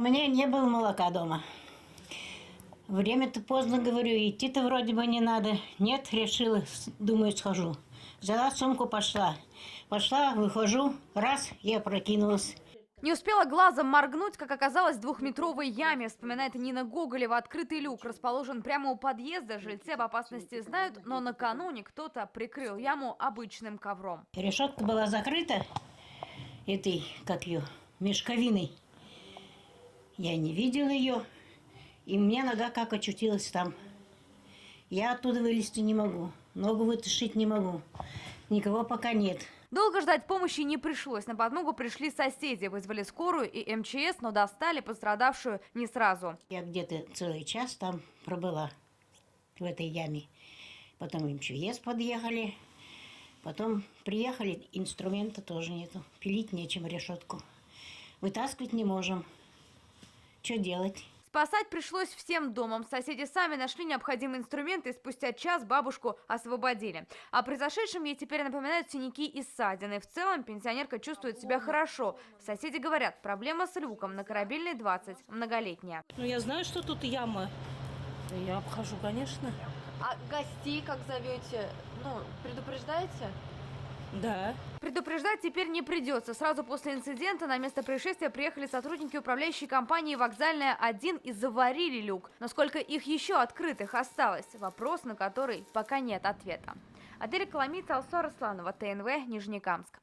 меня не было молока дома. Время-то поздно, говорю, идти-то вроде бы не надо. Нет, решила, думаю, схожу. Взяла сумку, пошла. Пошла, выхожу, раз, я прокинулась. Не успела глазом моргнуть, как оказалось в двухметровой яме, вспоминает Нина Гоголева. Открытый люк расположен прямо у подъезда. Жильцы об опасности знают, но накануне кто-то прикрыл яму обычным ковром. Решетка была закрыта этой, как ее, мешковиной. Я не видела ее, и у меня нога как очутилась там. Я оттуда вылезти не могу, ногу вытащить не могу. Никого пока нет. Долго ждать помощи не пришлось. На подмогу пришли соседи, вызвали скорую и МЧС, но достали пострадавшую не сразу. Я где-то целый час там пробыла, в этой яме. Потом МЧС подъехали, потом приехали, инструмента тоже нету. Пилить нечем решетку. Вытаскивать не можем. Что делать? Спасать пришлось всем домом. Соседи сами нашли необходимые инструменты, и спустя час бабушку освободили. О произошедшем ей теперь напоминают синяки и ссадины. В целом пенсионерка чувствует себя хорошо. Соседи говорят, проблема с люком на Корабельной 20 многолетняя. Ну, я знаю, что тут яма. Я обхожу, конечно. А гостей как зовете? Ну, предупреждаете? Да. Предупреждать теперь не придется. Сразу после инцидента на место происшествия приехали сотрудники управляющей компании «Вокзальная-1» и заварили люк. Но сколько их еще открытых осталось? Вопрос, на который пока нет ответа. Адель Коломица, Алсу Арсланова, ТНВ, Нижнекамск.